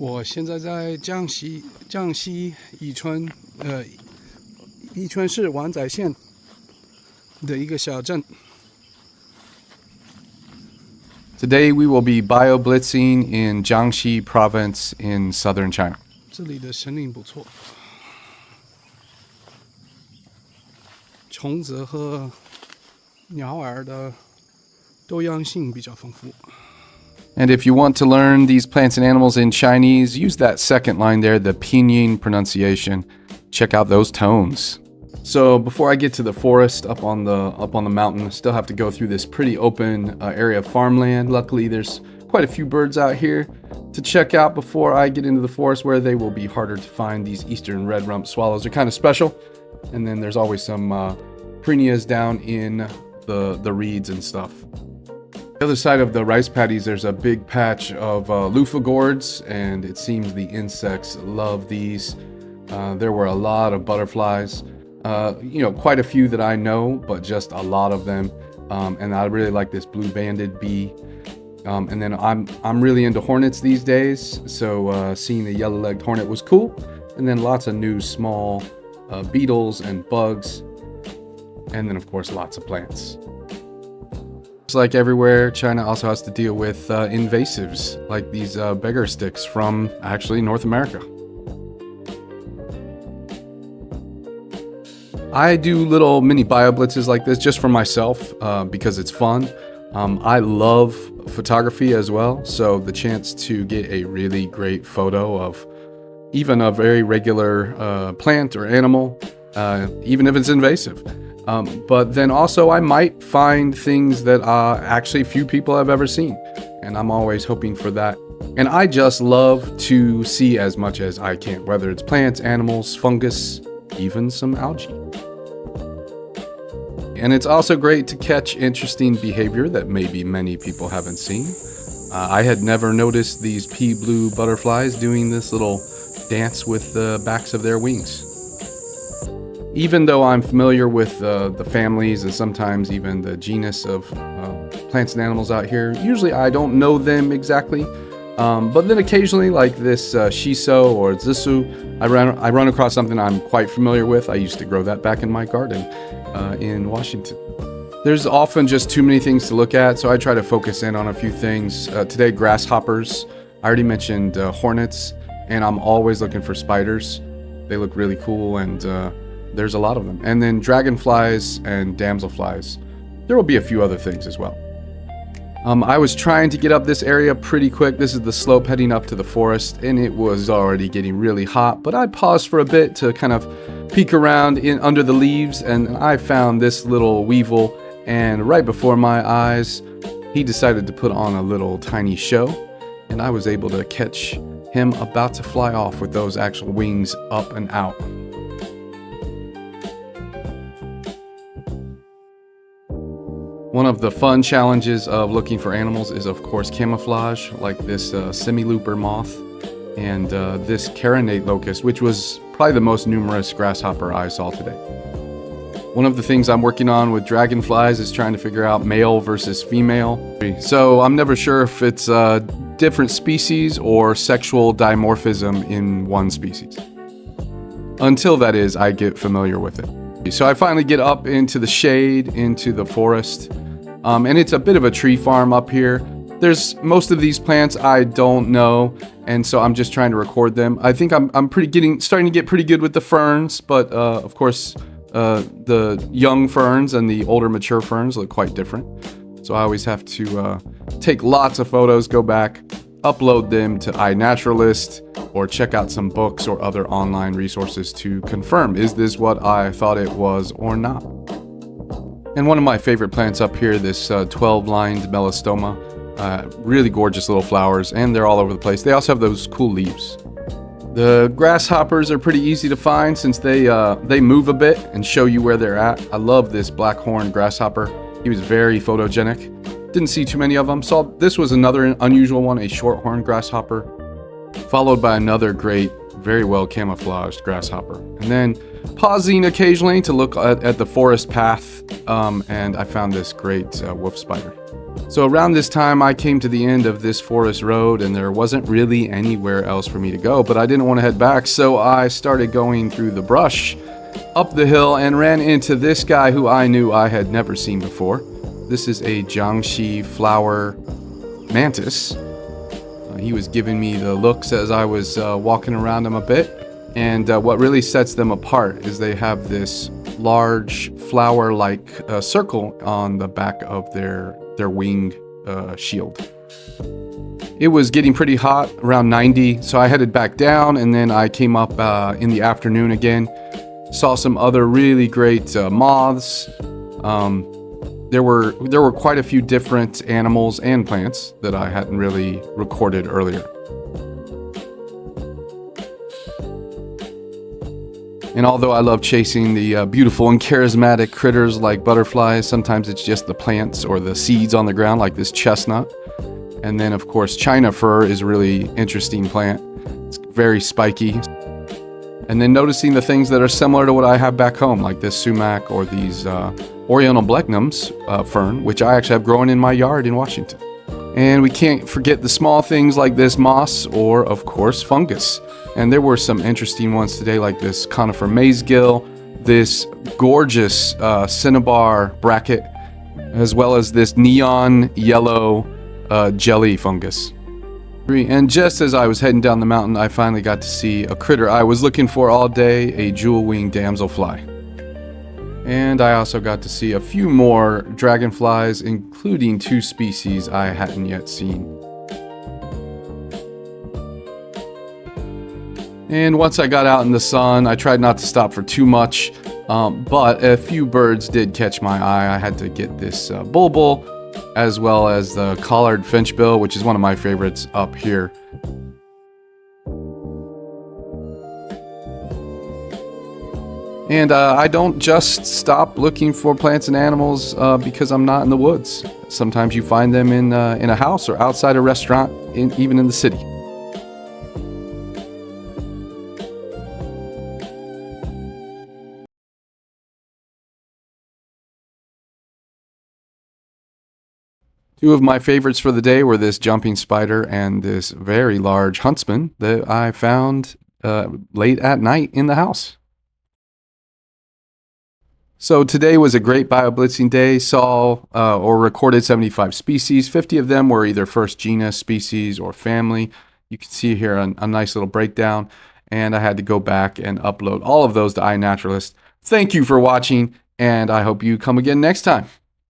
我现在在江西宜春，宜春市湾仔县的一个小镇。Today we will be bioblitzing in Jiangxi province in southern China. 这里的森林不错，虫子和鸟儿的多样性比较丰富。And if you want to learn these plants and animals in Chinese, use that second line there, the pinyin pronunciation. Check out those tones. So before I get to the forest up on the mountain, I still have to go through this pretty open area of farmland. Luckily, there's quite a few birds out here to check out before I get into the forest, where they will be harder to find. These eastern red-rumped swallows are kind of special. And then there's always some prenias down in the reeds and stuff. The other side of the rice paddies, there's a big patch of loofah gourds, and it seems the insects love these. There were a lot of butterflies, quite a few that I know, but just a lot of them. And I really like this blue-banded bee. And then I'm really into hornets these days, so seeing the yellow-legged hornet was cool. And then lots of new small beetles and bugs, and then of course lots of plants. Just like everywhere, China also has to deal with invasives like these beggar sticks from actually North America. I do little mini bioblitzes like this just for myself because it's fun. I love photography as well, so the chance to get a really great photo of even a very regular plant or animal, even if it's invasive. But then also I might find things that actually few people have ever seen, and I'm always hoping for that. And I just love to see as much as I can, whether it's plants, animals, fungus, even some algae. And it's also great to catch interesting behavior that maybe many people haven't seen. I had never noticed these pea blue butterflies doing this little dance with the backs of their wings. Even though I'm familiar with the families and sometimes even the genus of plants and animals out here, usually I don't know them exactly. But then occasionally, like this shiso or zisu, I run across something I'm quite familiar with. I used to grow that back in my garden in Washington. There's often just too many things to look at, so I try to focus in on a few things. Today, grasshoppers. I already mentioned hornets, and I'm always looking for spiders. They look really cool, and there's a lot of them. And then dragonflies and damselflies. There will be a few other things as well. I was trying to get up this area pretty quick. This is the slope heading up to the forest, and it was already getting really hot, but I paused for a bit to kind of peek around under the leaves, and I found this little weevil, and right before my eyes, he decided to put on a little tiny show, and I was able to catch him about to fly off with those actual wings up and out. One of the fun challenges of looking for animals is, of course, camouflage, like this semi-looper moth and this carinate locust, which was probably the most numerous grasshopper I saw today. One of the things I'm working on with dragonflies is trying to figure out male versus female. So I'm never sure if it's different species or sexual dimorphism in one species. Until that is, I get familiar with it. So I finally get up into the shade, into the forest, and it's a bit of a tree farm up here. There's most of these plants I don't know, and so I'm just trying to record them. I think I'm starting to get pretty good with the ferns, but of course the young ferns and the older mature ferns look quite different. So I always have to take lots of photos, go back, upload them to iNaturalist, or check out some books or other online resources to confirm, is this what I thought it was or not? And one of my favorite plants up here, this 12-lined melastoma, really gorgeous little flowers, and they're all over the place. They also have those cool leaves. The grasshoppers are pretty easy to find since they move a bit and show you where they're at. I love this blackhorn grasshopper. He was very photogenic. Didn't see too many of them. Saw this was another unusual one, a shorthorn grasshopper, followed by another great, very well camouflaged grasshopper. And then pausing occasionally to look at the forest path, and I found this great wolf spider. So around this time, I came to the end of this forest road and there wasn't really anywhere else for me to go, but I didn't want to head back, so I started going through the brush up the hill and ran into this guy who I knew I had never seen before. This is a Jiangxi flower mantis. He was giving me the looks as I was walking around him a bit. And what really sets them apart is they have this large flower-like circle on the back of their wing shield. It was getting pretty hot, around 90, so I headed back down, and then I came up in the afternoon again. Saw some other really great moths. There were quite a few different animals and plants that I hadn't really recorded earlier. And although I love chasing the beautiful and charismatic critters like butterflies, sometimes it's just the plants or the seeds on the ground like this chestnut. And then of course China fir is a really interesting plant. It's very spiky. And then noticing the things that are similar to what I have back home, like this sumac or these Oriental Blechnums fern, which I actually have growing in my yard in Washington. And we can't forget the small things like this moss or, of course, fungus. And there were some interesting ones today, like this conifer mazegill, this gorgeous cinnabar bracket, as well as this neon yellow jelly fungus. And just as I was heading down the mountain, I finally got to see a critter I was looking for all day, a jewel-winged damselfly. And I also got to see a few more dragonflies, including 2 species I hadn't yet seen. And once I got out in the sun, I tried not to stop for too much, but a few birds did catch my eye. I had to get this bulbul, as well as the collared finchbill, which is one of my favorites up here. And I don't just stop looking for plants and animals because I'm not in the woods. Sometimes you find them in a house or outside a restaurant, even in the city. Two of my favorites for the day were this jumping spider and this very large huntsman that I found late at night in the house. So today was a great bioblitzing day. Saw or recorded 75 species. 50 of them were either first genus, species, or family. You can see here a nice little breakdown. And I had to go back and upload all of those to iNaturalist. Thank you for watching, and I hope you come again next time.